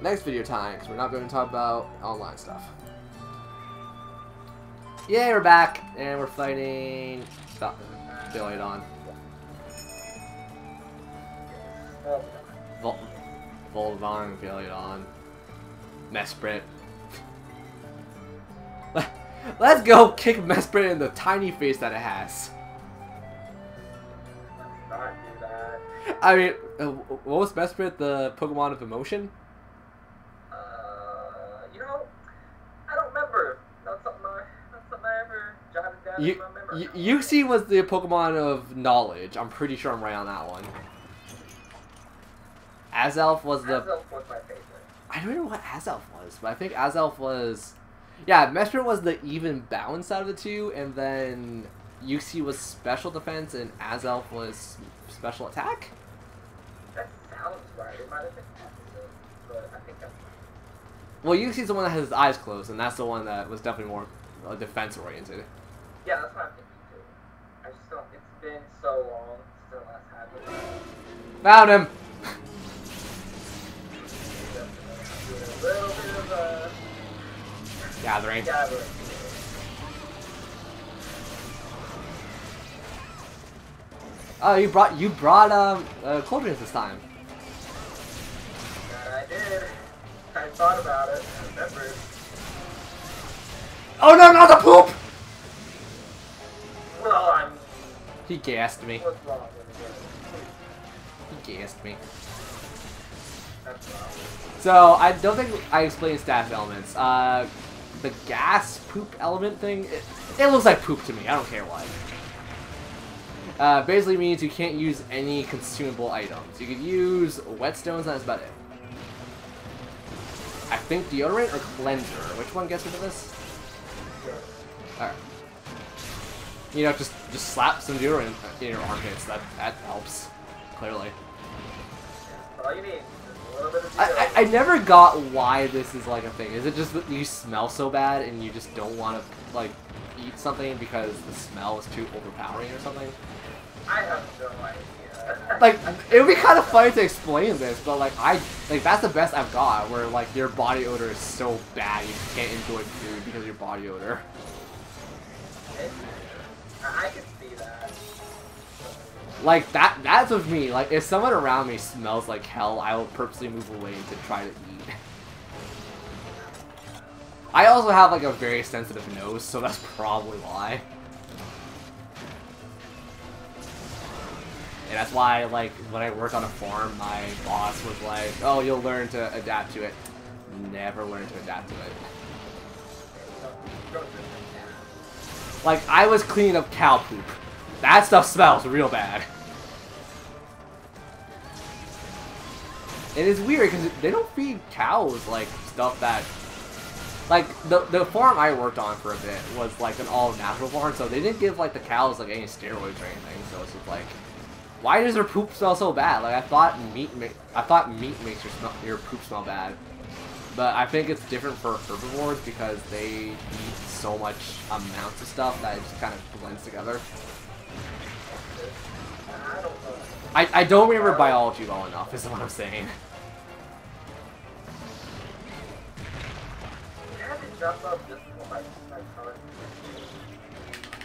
next video time, because we're not going to talk about online stuff. Yeah, we're back, and we're fighting... Stop. Billiard on. Voldemort, Billiard on. Mesprit. Let's go kick Mesprit in the tiny face that it has. Let's not do that. I mean, what was Mesprit, the Pokemon of emotion? You know, I don't remember. That's something I ever jotted down in my memory. Uxie was the Pokemon of knowledge. I'm pretty sure I'm right on that one. Azelf was the... Azelf was my favorite. I don't know what Azelf was, but I think Azelf was... Yeah, Mesprit was the even balance out of the two, and then Uxie was special defense, and Azelf was special attack? That sounds right. It might have been Azelf, but I think that's right. Well, Uxie's the one that has his eyes closed, and that's the one that was definitely more defense-oriented. Yeah, that's what I'm thinking, too. I just don't... It's been so long since I last had it. Found him! Doing a little bit of, Gathering. Oh, you brought Coldrings this time. I did. I thought about it. I remembered. Oh no, not the poop! Well, I'm... He gassed me. What's wrong with it? He gassed me. That's wrong. So, I don't think I explained status elements. The gas poop element thing, it looks like poop to me. I don't care why. Basically means you can't use any consumable items. You could use whetstones, and that's about it. I think deodorant or cleanser. Which one gets rid of this? Alright. You know, just slap some deodorant in your armpits. That helps. Clearly. All you need. I never got why this is like a thing. Is it just that you smell so bad and you just don't want to like eat something because the smell is too overpowering or something? I have no idea. Like, it would be kind of funny to explain this, but like that's the best I've got, where like your body odor is so bad you can't enjoy food because of your body odor. I can see that. Like that's with me. Like if someone around me smells like hell, I will purposely move away to try to eat. I also have like a very sensitive nose, so that's probably why. And that's why, like, when I worked on a farm, my boss was like, "Oh, you'll learn to adapt to it." Never learned to adapt to it. Like, I was cleaning up cow poop. That stuff smells real bad. It is weird because they don't feed cows like stuff that, like the farm I worked on for a bit was like an all natural farm, so they didn't give like the cows like any steroids or anything. So it's just like, why does their poop smell so bad? Like I thought meat makes your poop smell bad, but I think it's different for herbivores because they eat so much amounts of stuff that it just kind of blends together. I don't remember biology well enough, is what I'm saying.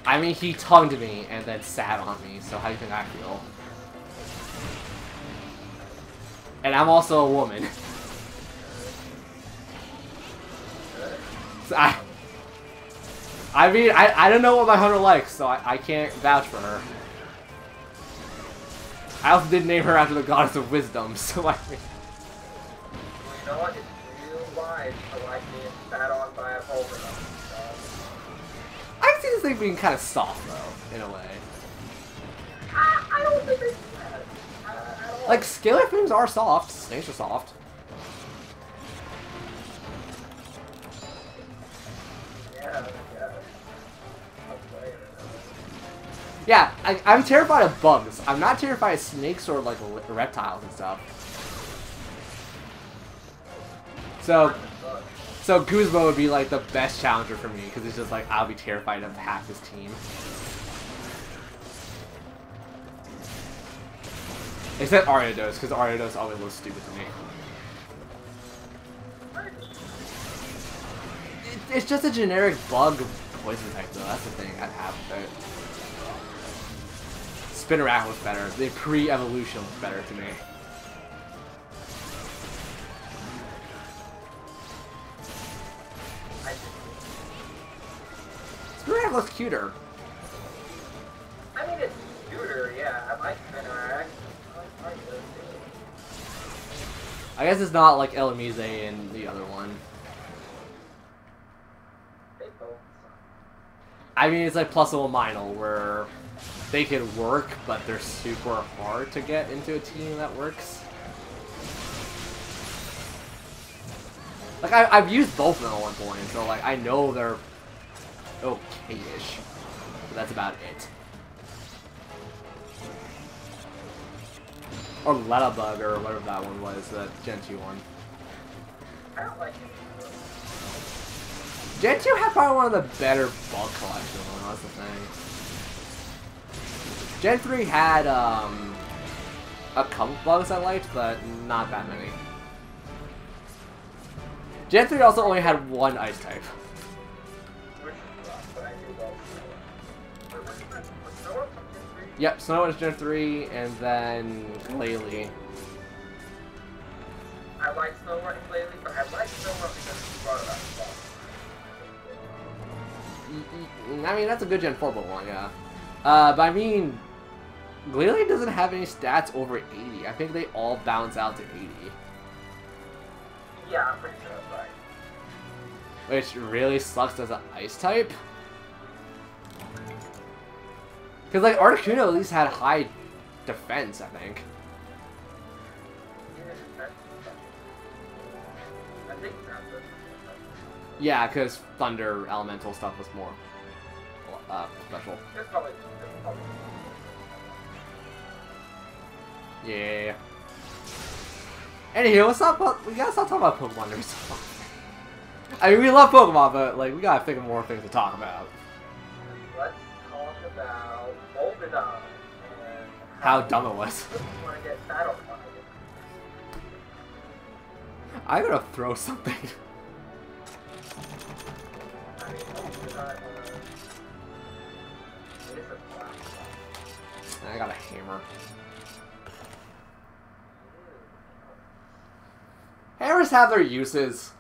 I mean, he tongued me and then sat on me, so how do you think I feel? And I'm also a woman. So I mean, I don't know what my hunter likes, so I can't vouch for her. I also did name her after the goddess of wisdom, so I mean... You know what? It's real wise to like being sat on by a Pokemon. I can see this thing being kind of soft, though, in a way. I don't think it's bad. Like, scalar things are soft. Snakes are soft. Yeah, I'm terrified of bugs. I'm not terrified of snakes or, like, reptiles and stuff. So Guzma would be, like, the best challenger for me, because it's just, like, I'll be terrified of half his team. Except Ariados, because Ariados always looks stupid to me. It's just a generic bug poison type though. That's the thing I have with it. Spinnerack was better. The pre-evolution was better to me. Spinnerack looks cuter. I mean, it's cuter, yeah. I like Spinnerack. I guess it's not like Elamize and the other one. They both suck. I mean, it's like Plus or Minor, where they can work, but they're super hard to get into a team that works. Like, I've used both of them at one point, so like, I know they're okay-ish. But that's about it. Or Lettabug, or whatever that one was, the Gen 2 one. I don't like it. Gen 2 had probably one of the better bug collections, that's the thing. Gen 3 had, a couple bugs I liked, but not that many. Gen 3 also only had one ice type. Yep, Snow was Gen 3, and then Glalie. I like Snow White and Glalie, but I like Snow White because she brought it up. I mean, that's a good Gen 4 one, yeah. But I mean, Glalie doesn't have any stats over 80. I think they all bounce out to 80. Yeah, I'm pretty sure that's right. Which really sucks as an ice type. Because, like, Articuno at least had high defense, I think. I think that's it. Yeah, because Thunder Elemental stuff was more special. It's probably. Yeah. Anywho, we gotta stop talking about Pokemon every so often. I mean, we love Pokemon, but, like, we gotta think of more things to talk about. Let's talk about Volvidon and How dumb it was. You want to get battle fighting. I'm gonna throw something. I mean, Volvidon, it is a black. I got a hammer. Hammers have their uses.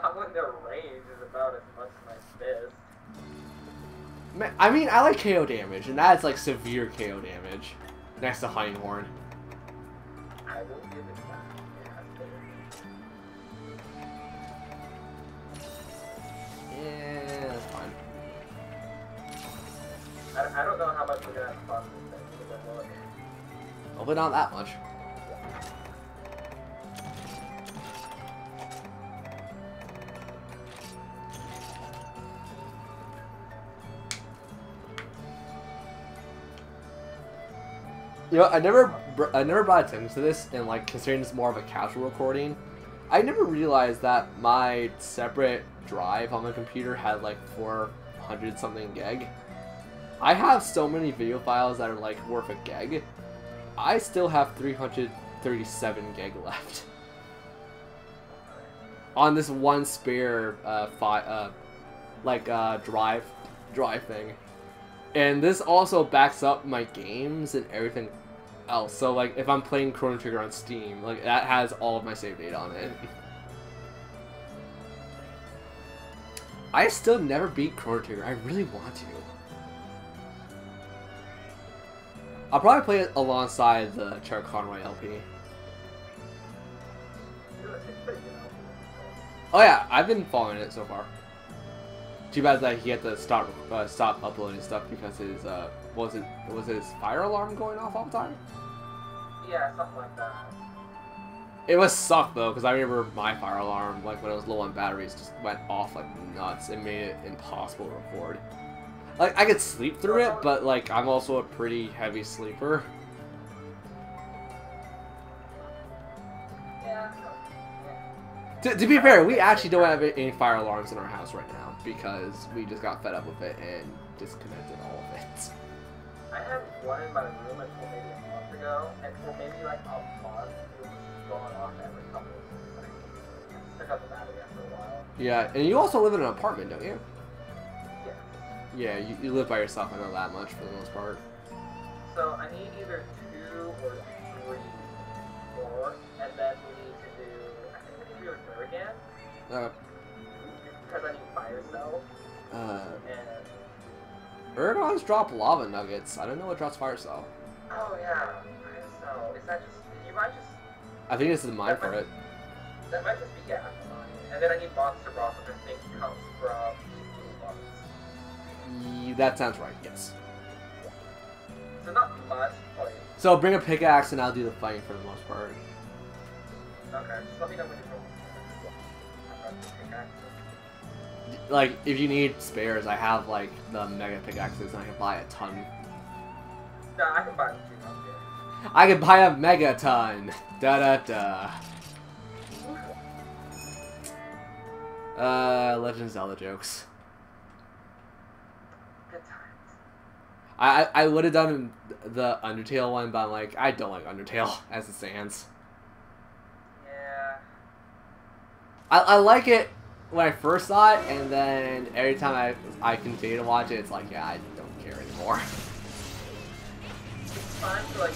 Not when their range is about as much as my fist. I mean, I like KO damage, and that's like severe KO damage. Next to Hunting Horn. I will give it that. Yeah, that's fine. I don't know how much we're gonna have fun with this thing, because I'm looking. Hopefully not that much. You know, I never brought attention to this, and like considering it's more of a casual recording, I never realized that my separate drive on my computer had like 400 something gig. I have so many video files that are like worth a gig. I still have 337 gig left on this one spare drive thing. And this also backs up my games and everything else. So, like, if I'm playing Chrono Trigger on Steam, like, that has all of my save data on it. I still never beat Chrono Trigger. I really want to. I'll probably play it alongside the Cher Conway LP. Oh yeah, I've been following it so far. Too bad that he had to stop uploading stuff because his was his fire alarm going off all the time? Yeah, something like that. It was sucked though, because I remember my fire alarm, like when it was low on batteries, just went off like nuts. It made it impossible to record. Like I could sleep through it, but like I'm also a pretty heavy sleeper. Yeah. To be fair, we actually don't have any fire alarms in our house right now because we just got fed up with it and disconnected all of it. I had one in my room until maybe a month ago, and for maybe like a month, it was going off every couple of seconds. Took out the battery after a while. Yeah, and you also live in an apartment, don't you? Yeah. Yeah, you live by yourself. I know that much for the most part. So I need either 2 or 3 more, and then we need to do. I think we need to do a third again. Because I need fire cell. And. Ergon's drop lava nuggets. I don't know what drops fire cell. Oh yeah, fire cell. Is that just? You might just. I think this is mine for it. That might just be yeah. And then I need monster rock, which I think comes from blue ones. That sounds right. Yes. So not much. Like, so bring a pickaxe and I'll do the fighting for the most part. Okay, just let me know when you're going. Pickaxe. Like, if you need spares, I have like the mega pickaxes and I can buy a ton. No, I can buy them too. I can buy a megaton. Da da da. Legend of Zelda jokes. Good times. I would have done the Undertale one, but I'm like, I don't like Undertale as it stands. Yeah. I like it when I first saw it, and then every time I continue to watch it, it's like, yeah, I don't care anymore. It's fine to like.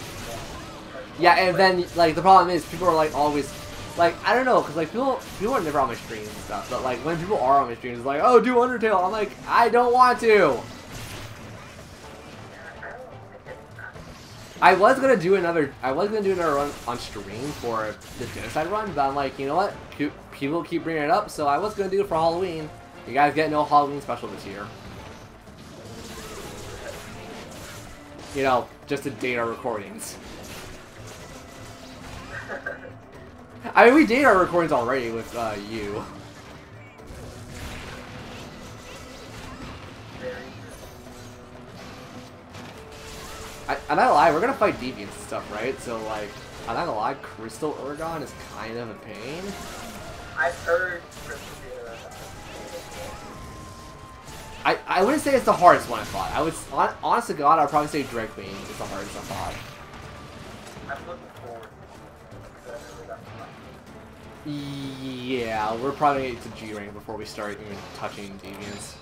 Yeah, and then like the problem is people are like always. Like, I don't know, because, like, people are never on my streams and stuff, but, like, when people are on my streams, it's like, oh, do Undertale. I'm like, I don't want to. I was gonna do another run on stream for the genocide run, but I'm like, you know what? People keep bringing it up, so I was gonna do it for Halloween. You guys get no Halloween special this year. You know, just to date our recordings. I mean, we did our recordings already with you. I'm not gonna lie, we're gonna fight deviants and stuff, right? So, like, I'm not gonna lie, Crystal Urgon is kind of a pain. I've heard Crystal Urgon. I wouldn't say it's the hardest one I fought. I would, honest to God, I'd probably say Drakebeam is the hardest I fought. I'm looking forward to it. Yeah, we're probably gonna get to G rank before we start even touching deviants.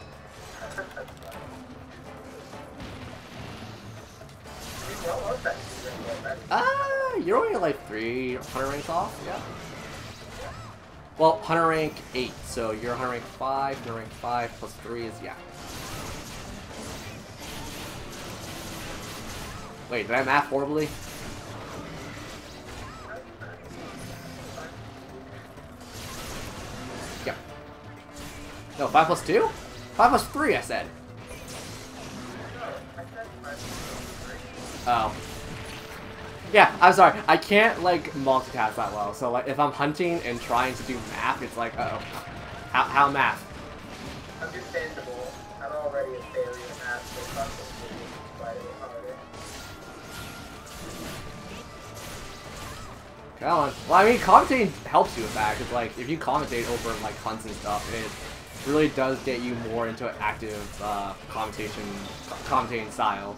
You're only like 300 ranks off, yeah. Well, hunter rank 8, so you're hunter rank 5, hunter rank 5 plus 3 is, yeah. Wait, did I math horribly? Yeah. No, 5 plus 2? 5 plus 3, I said. Oh. Yeah, I'm sorry. I can't, like, multitask that well. So, like, if I'm hunting and trying to do math, it's like, uh-oh. How math? Understandable. I'm already a failure in math, so it's not quite a bit harder. Come on. Well, I mean, commentating helps you with that, because, like, if you commentate over, like, hunts and stuff, it really does get you more into an active, commentating style,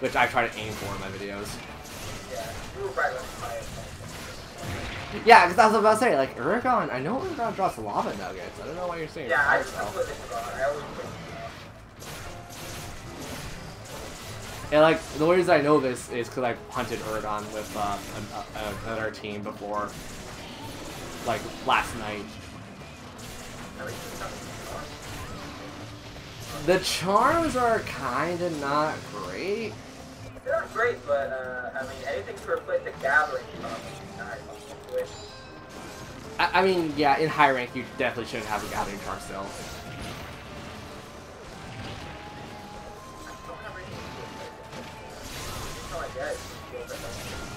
which I try to aim for in my videos. Yeah, you were right on fire. Yeah, because that's what I was about to say, like, Urgon, I know Urgon drops lava nuggets. I don't know why you're saying yeah, I always think and, like, the reason I know this is because I hunted Urgon with another team before, like, last night. The charms are kind of not great. They're not great, but, I mean, anything to replace the gathering charm is nice. I mean, yeah, in high rank, you definitely shouldn't have a gathering charm still.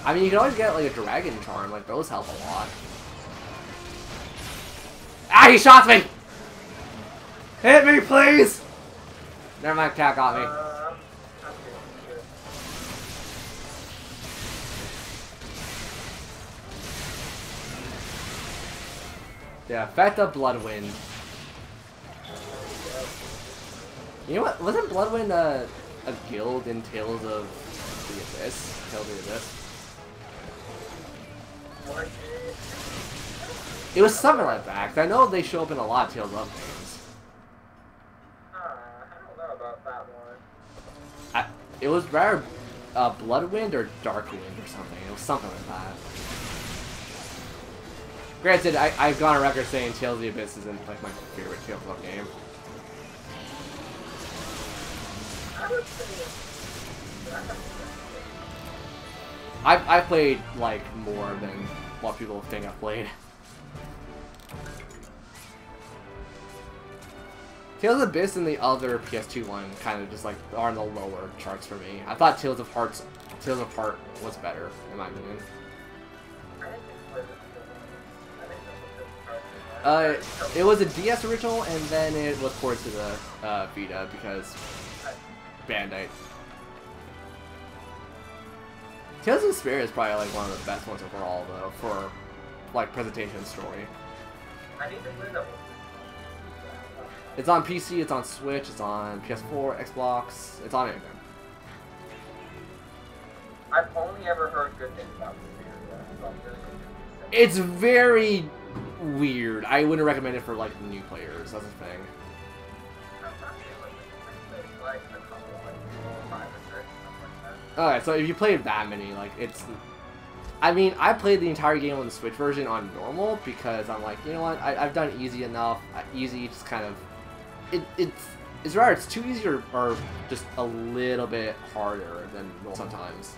I mean, you can always get, like, a dragon charm. Like, those help a lot. Ah, he shot me! Hit me, please! Never mind, cat got me. Yeah, effect of Bloodwind. You know what? Wasn't Bloodwind a guild in Tales of the Abyss? Tales of the Abyss? It was something like that. 'Cause I know they show up in a lot of Tales of games. I don't know about that one. It was rather Bloodwind or Darkwind or something. It was something like that. Granted, I've gone on record saying Tales of the Abyss isn't like my favorite Tales of game. I would say... I've played like more than what people think I've played. Tales of the Abyss and the other PS2 one kind of just like are in the lower charts for me. I thought Tales of Heart was better in my opinion. It was a DS original and then it was ported to the Vita because Bandai. Tales of Despair is probably like one of the best ones overall though for like presentation and story. I need to play that one. It's on PC, it's on Switch, it's on PS4, Xbox, it's on everything. I've only ever heard good things about this series. So I'm really confused. It's very weird. I wouldn't recommend it for like new players. That's the thing. Alright, so if you played that many, like it's. I mean, I played the entire game on the Switch version on normal because I'm like, you know what? I've done easy enough. Easy, just kind of. It's rare. It's too easy or just a little bit harder than normal sometimes.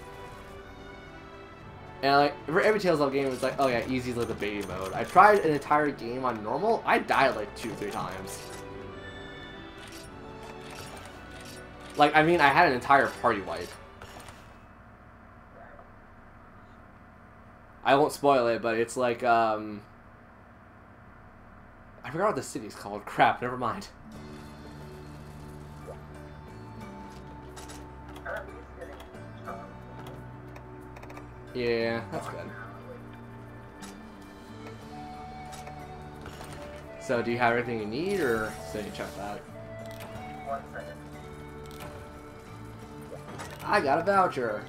And like for every Tales of game, it's like, oh yeah, easy is like the beta mode. I tried an entire game on normal. I died like 2 or 3 times. Like I mean, I had an entire party wipe. I won't spoil it, but it's like I forgot what the city's called. Crap, never mind. Yeah, that's good. So, do you have everything you need, or so you check that? 1 second. I got a voucher.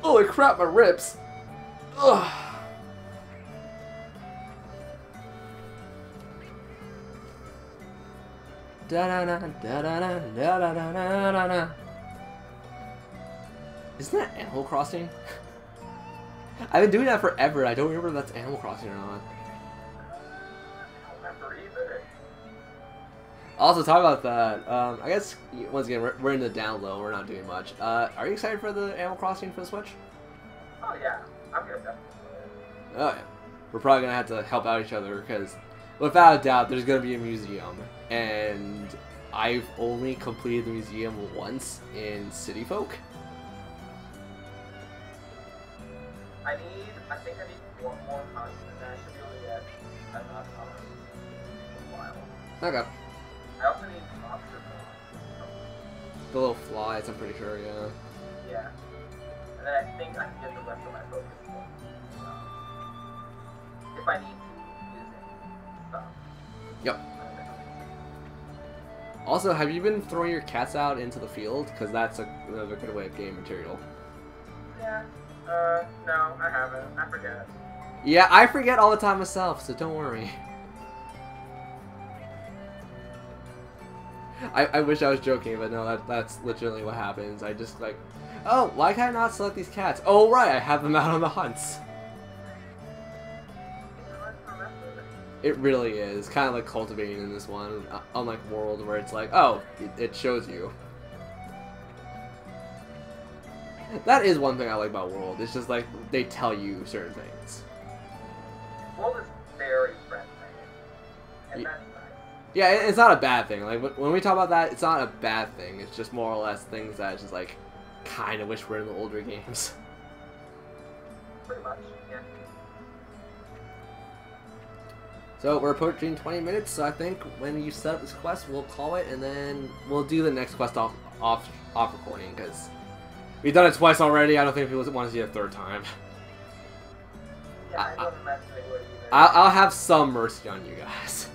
Holy crap, my ribs! Ugh. Da-da-da-da-da-da-da-da-da-da. Isn't that Animal Crossing? I've been doing that forever. I don't remember if that's Animal Crossing or not. I don't remember either. Also, talk about that. I guess once again we're in the down low. We're not doing much. Are you excited for the Animal Crossing for the Switch? Oh yeah, I'm good. Oh yeah. We're probably gonna have to help out each other because, without a doubt, there's gonna be a museum, and I've only completed the museum once in City Folk. I think I need one more hunt, and then I should be able to get enough hunt for a while. Okay. I also need lobster claws. The little flies, I'm pretty sure, yeah. Yeah. And then I think I can get the rest of my focus points. If I need to, using stuff. Yep. Also, have you been throwing your cats out into the field? Because that's another good way of getting material. Yeah. No, I haven't. I forget. Yeah, I forget all the time myself, so don't worry. I wish I was joking, but no, that's literally what happens. I just like, oh, why can I not select these cats? Oh, right, I have them out on the hunts. It really is. Kind of like cultivating in this one, unlike World, where it's like, oh, it shows you. That is one thing I like about World. It's just like, they tell you certain things. World is very friendly. And Yeah. that's nice. Yeah, it's not a bad thing. Like, when we talk about that, it's not a bad thing. It's just more or less things that just, like, kind of wish were in the older games. Pretty much, yeah. So, we're approaching 20 minutes, so I think when you set up this quest, we'll call it, and then we'll do the next quest off recording, because we've done it twice already. I don't think people want to see it a third time. Yeah, I don't imagine they would either. I'll have some mercy on you guys.